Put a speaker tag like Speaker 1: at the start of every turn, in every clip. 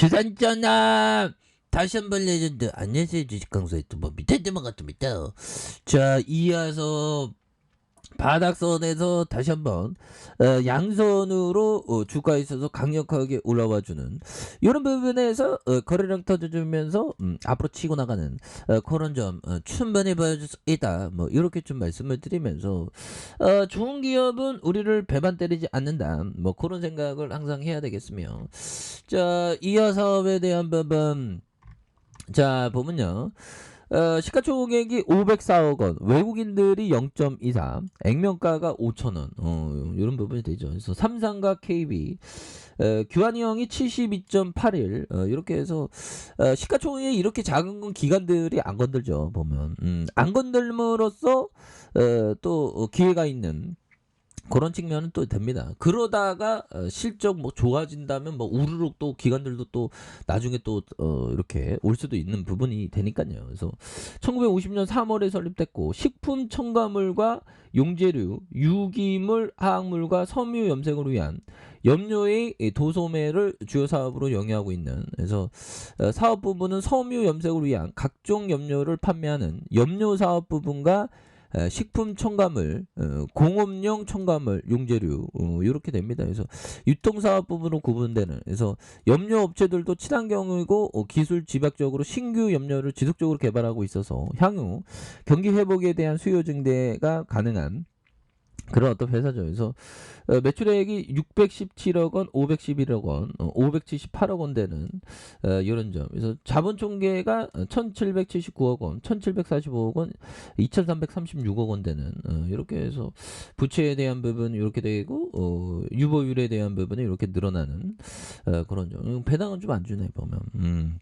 Speaker 1: 주산전화 다시 한번 레전드. 안녕하세요, 주식강사의 또 밑에 데만 같습니다. 자, 이어서 바닥선에서 다시 한번 양선으로 주가에 있어서 강력하게 올라와주는 이런 부분에서 거래량 터져주면서 앞으로 치고 나가는 그런 점 충분히 보여줄 수 있다. 뭐 이렇게 좀 말씀을 드리면서 좋은 기업은 우리를 배반 때리지 않는다. 뭐 그런 생각을 항상 해야 되겠으며, 자, 이어사업에 대한 부분. 자, 보면요. 시가총액이 504억 원, 외국인들이 0.23, 액면가가 5천원, 이런 부분이 되죠. 그래서 삼성과 KB, 규환이형이 72.81, 이렇게 해서, 시가총액이 이렇게 작은 건 기관들이 안 건들죠, 보면. 안 건들므로써, 또 기회가 있는, 그런 측면은 또 됩니다. 그러다가 실적 뭐 좋아진다면 뭐 우르륵 또 기관들도 또 나중에 또 이렇게 올 수도 있는 부분이 되니까요. 그래서 1950년 3월에 설립됐고, 식품 첨가물과 용재료, 유기물, 화학물과 섬유 염색을 위한 염료의 도소매를 주요 사업으로 영위하고 있는, 그래서 사업 부분은 섬유 염색을 위한 각종 염료를 판매하는 염료 사업 부분과 식품 첨가물, 공업용 첨가물, 용재료, 이렇게 됩니다. 그래서 유통사업 부분으로 구분되는, 그래서 염료 업체들도 친환경이고 기술 집약적으로 신규 염료를 지속적으로 개발하고 있어서 향후 경기 회복에 대한 수요 증대가 가능한 그런 어떤 회사죠. 그래서 매출액이 617억 원, 511억 원, 578억 원 되는 이런 점. 그래서 자본 총계가 1,779억 원, 1,745억 원, 2,336억 원 되는 이렇게 해서 부채에 대한 부분 이렇게 되고 유보율에 대한 부분이 이렇게 늘어나는 그런 점. 배당은 좀 안 주네 보면.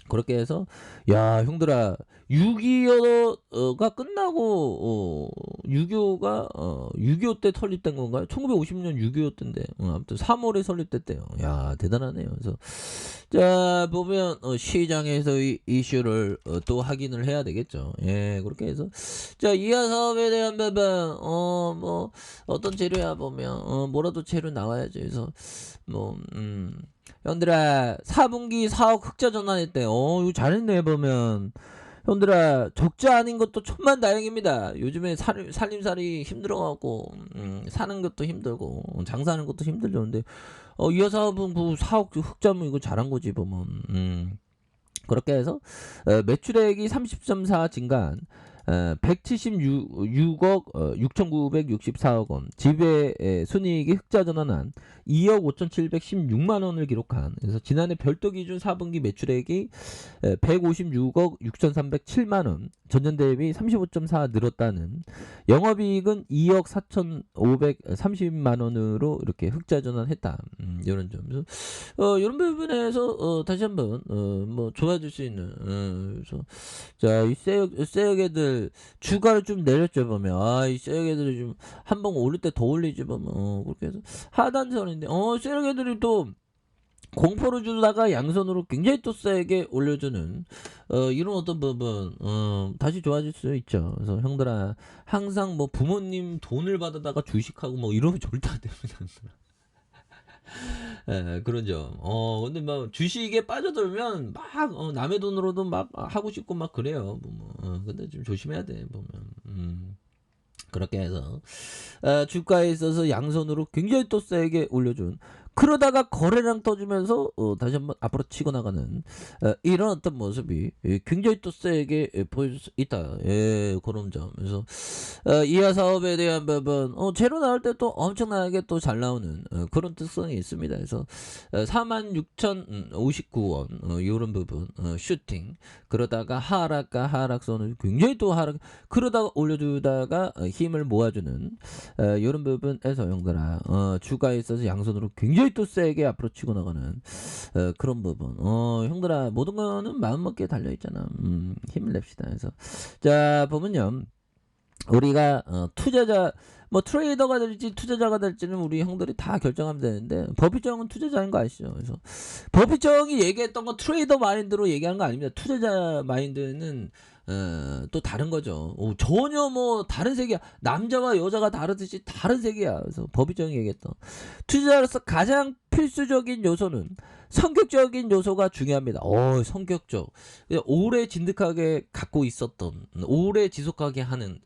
Speaker 1: 그렇게 해서, 야, 형들아, 6.25가 끝나고 6.25가 6.25 때 설립된 건가요? 1950년 6.25 때인데, 아무튼 3월에 설립됐대요. 야, 대단하네요. 그래서 자, 보면 시장에서 이슈를 또 확인을 해야 되겠죠. 예, 그렇게 해서, 자, 이하 사업에 대한 부분, 뭐 어떤 재료야 보면 뭐라도 재료 나와야죠. 그래서 형들아, 4분기 4억 흑자 전환했대. 이거 잘했네 보면. 형들아, 적자 아닌 것도 천만다행입니다. 요즘에 살림살이 힘들어갖고 사는 것도 힘들고 장사하는 것도 힘들죠. 근데 이 여사분 그 4억 흑자면 이거 잘한 거지 보면. 그렇게 해서 매출액이 30.4 증가한 176억 6,964억 원, 지배 순이익이 흑자 전환한 2억 5,716만 원을 기록한, 그래서 지난해 별도 기준 4분기 매출액이 156억 6,307만 원, 전년 대비 35.4 늘었다는, 영업이익은 2억 4,530만 원으로 이렇게 흑자 전환했다. 이런 점. 이런 부분에서 다시 한번 뭐 좋아질 수 있는, 그래서 자, 이 세역 애들 주가를 좀 내렸죠 보면. 이 세역 애들이 좀 한번 오를 때 더 올리지 보면. 그렇게 해서 하단선인데 세역 애들이 또 공포를 주다가 양선으로 굉장히 또 세게 올려주는 이런 어떤 부분 다시 좋아질 수 있죠. 그래서 형들아, 항상 뭐 부모님 돈을 받아다가 주식하고 뭐 이러면 절대 안 됩니다. 예, 그런 점. 근데 막 주식에 빠져들면 막 남의 돈으로도 막 하고 싶고 막 그래요. 근데 좀 조심해야 돼 보면. 그렇게 해서 주가에 있어서 양선으로 굉장히 또 세게 올려준, 그러다가 거래량 터지면서 다시 한번 앞으로 치고 나가는 이런 어떤 모습이 굉장히 또 세게 보여줄 수 있다. 예, 그런 점. 그래서 이하 사업에 대한 부분 재료 나올 때 또 엄청나게 또 잘 나오는 그런 특성이 있습니다. 그래서 46,059원 이런 부분 슈팅, 그러다가 하락선을 굉장히 또 하락, 그러다가 올려주다가 힘을 모아주는 이런 부분에서 형들아, 주가에 있어서 양손으로 굉장히 또 세게 앞으로 치고 나가는 그런 부분. 형들아, 모든 거는 마음먹기에 달려있잖아. 힘을 냅시다. 그래서 자, 보면요, 우리가 투자자, 뭐 트레이더가 될지 투자자가 될지는 우리 형들이 다 결정하면 되는데, 버피정은 투자자인 거 아시죠? 그래서 버피정이 얘기했던 건 트레이더 마인드로 얘기하는 거 아닙니다. 투자자 마인드는 또 다른 거죠. 전혀 뭐 다른 세계야. 남자와 여자가 다르듯이 다른 세계야. 그래서 버피정이 얘기했던, 투자자로서 가장 필수적인 요소는 성격적인 요소가 중요합니다. 성격적. 오래 진득하게 갖고 있었던, 오래 지속하게 하는,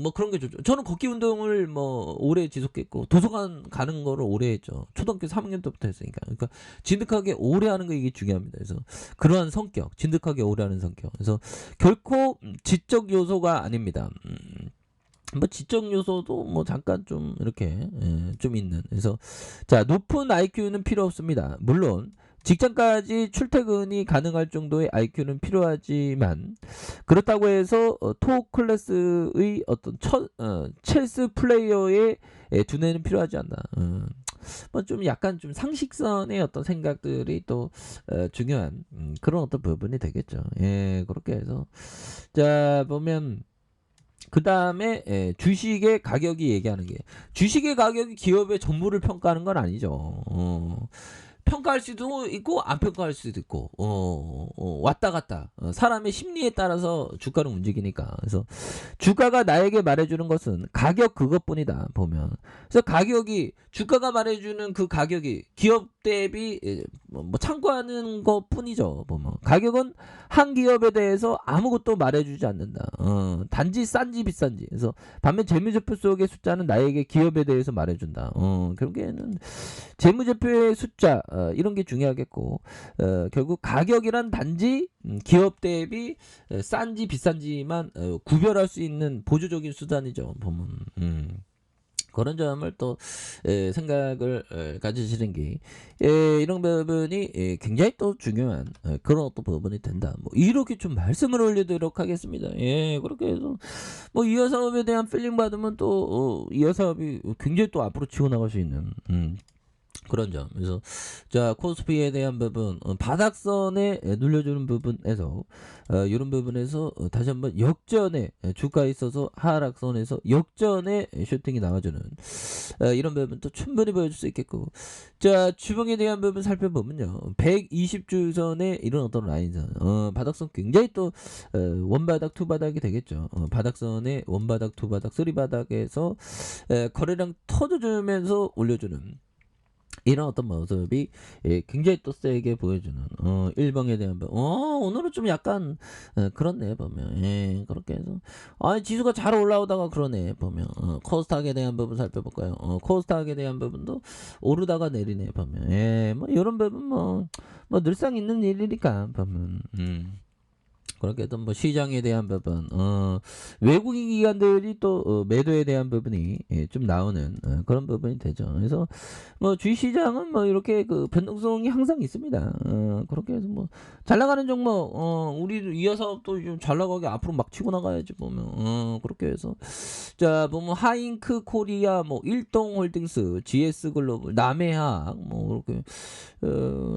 Speaker 1: 뭐 그런 게 좋죠. 저는 걷기 운동을 뭐 오래 지속했고, 도서관 가는 거를 오래 했죠. 초등학교 3학년 때부터 했으니까. 그러니까 진득하게 오래 하는 거 이게 중요합니다. 그래서 그러한 성격, 진득하게 오래 하는 성격. 그래서 결코 지적 요소가 아닙니다. 뭐 지적 요소도 뭐 잠깐 좀 이렇게 좀 있는. 그래서 자, 높은 IQ는 필요 없습니다. 물론 직장까지 출퇴근이 가능할 정도의 IQ는 필요하지만 그렇다고 해서 토 클래스의 어떤 첼스 플레이어의 두뇌는 필요하지 않나. 뭐 좀 약간 좀 상식선의 어떤 생각들이 또 중요한 그런 어떤 부분이 되겠죠. 예, 그렇게 해서 자 보면. 그 다음에 주식의 가격이 얘기하는 게 주식의 가격이 기업의 전부를 평가하는 건 아니죠. 평가할 수도 있고 안 평가할 수도 있고 왔다 갔다 사람의 심리에 따라서 주가는 움직이니까. 그래서 주가가 나에게 말해주는 것은 가격 그것뿐이다 보면. 그래서 가격이 주가가 말해주는 그 가격이 기업 대비 뭐 참고하는 것뿐이죠 보면. 가격은 한 기업에 대해서 아무것도 말해주지 않는다. 단지 싼지 비싼지. 그래서 반면 재무제표 속의 숫자는 나에게 기업에 대해서 말해준다. 결국에는 재무제표의 숫자 이런 게 중요하겠고 결국 가격이란 단지 기업 대비 싼지 비싼지만 구별할 수 있는 보조적인 수단이죠 보면. 그런 점을 또 생각을 가지시는 게 이런 부분이 굉장히 또 중요한 그런 어떤 부분이 된다. 뭐 이렇게 좀 말씀을 올리도록 하겠습니다. 예, 그렇게 해서 뭐 이어 사업에 대한 필링 받으면 또 이어 사업이 굉장히 또 앞으로 치고 나갈 수 있는 그런 점. 그래서 자 코스피에 대한 부분 바닥선에 눌려주는 부분에서 이런 부분에서 다시 한번 역전에 주가에 있어서 하락선에서 역전에 슈팅이 나와주는 이런 부분도 충분히 보여줄 수 있겠고. 자 주봉에 대한 부분 살펴보면요 120주선의 이런 어떤 라인선 바닥선 굉장히 또 원바닥 투바닥이 되겠죠. 바닥선의 원바닥 투바닥 쓰리바닥에서 거래량 터져주면서 올려주는 이런 어떤 모습이 굉장히 또 세게 보여주는 일봉에 대한 오늘은 좀 약간 그렇네 보면. 예, 그렇게 해서 지수가 잘 올라오다가 그러네 보면. 코스닥에 대한 부분 살펴볼까요? 코스닥에 대한 부분도 오르다가 내리네 보면. 예, 뭐 이런 부분 뭐 늘상 있는 일이니까 보면. 그렇게 해도 뭐 시장에 대한 부분, 외국인 기관들이 또 매도에 대한 부분이 좀 나오는 그런 부분이 되죠. 그래서 뭐 주식시장은 뭐 이렇게 그 변동성이 항상 있습니다. 그렇게 해서 뭐 잘 나가는 종목, 우리 이어서 또 좀 잘 나가게 앞으로 막 치고 나가야지 보면. 그렇게 해서 자 보면 하잉크 코리아, 뭐 일동홀딩스, GS글로벌, 남해학, 뭐 이렇게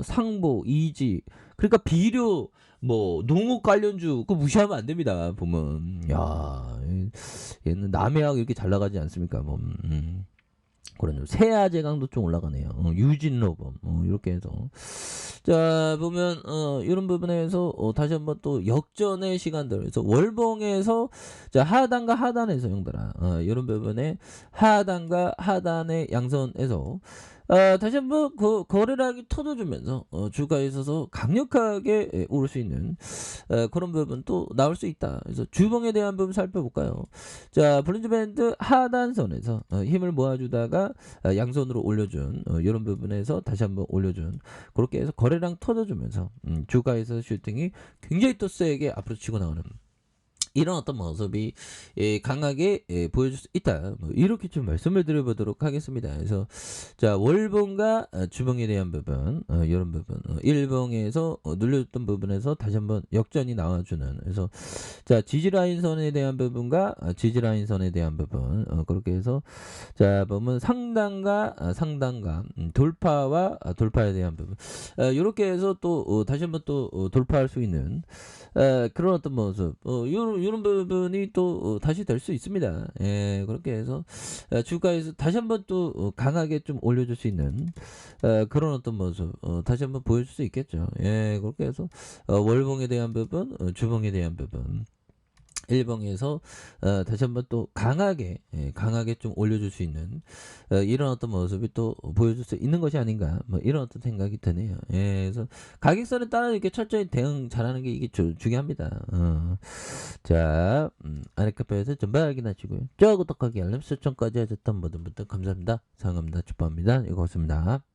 Speaker 1: 상보, 이지, 그러니까 비료. 뭐 농업 관련주 그거 무시하면 안 됩니다 보면. 야 얘는 남해학 이렇게 잘 나가지 않습니까 뭐. 그런 좀 세아제강도 좀 올라가네요. 유진로범 이렇게 해서 자 보면 이런 부분에서 다시 한번 또 역전의 시간들. 그래서 월봉에서 자 하단과 하단에서 형들아 이런 부분에 하단과 하단의 양선에서 다시 한번 그 거래량이 터져주면서 주가에 있어서 강력하게 오를 수 있는 그런 부분도 나올 수 있다. 그래서 주봉에 대한 부분 살펴볼까요? 자 볼린저밴드 하단선에서 힘을 모아주다가 양선으로 올려준 이런 부분에서 다시 한번 올려준 그렇게 해서 거래량 터져주면서 주가에서 슈팅이 굉장히 또 세게 앞으로 치고 나오는 이런 어떤 모습이 강하게 보여줄 수 있다. 뭐 이렇게 좀 말씀을 드려보도록 하겠습니다. 그래서 자 월봉과 주봉에 대한 부분 이런 부분 일봉에서 눌려줬던 부분에서 다시 한번 역전이 나와주는. 그래서 자 지지라인선에 대한 부분과 지지라인선에 대한 부분 그렇게 해서 자 보면 상단과 돌파와 돌파에 대한 부분 이렇게 해서 또 다시 한번 또 돌파할 수 있는 그런 어떤 모습 이런 부분이 또 다시 될 수 있습니다. 예, 그렇게 해서 주가에서 다시 한번 또 강하게 좀 올려줄 수 있는 그런 어떤 모습 다시 한번 보여줄 수 있겠죠. 예, 그렇게 해서 월봉에 대한 부분 주봉에 대한 부분 일봉에서 다시 한번 또 강하게 좀 올려줄 수 있는 이런 어떤 모습이 또 보여줄 수 있는 것이 아닌가 뭐 이런 어떤 생각이 드네요. 예, 그래서 가격선에 따라 이렇게 철저히 대응 잘하는 게 이게 중요합니다. 자, 아랫카페에서 전방 확인하시고요. 저 구독하기 알람 설정까지 하셨던 모든 분들 감사합니다. 사랑합니다. 축복합니다. 이거 고맙습니다.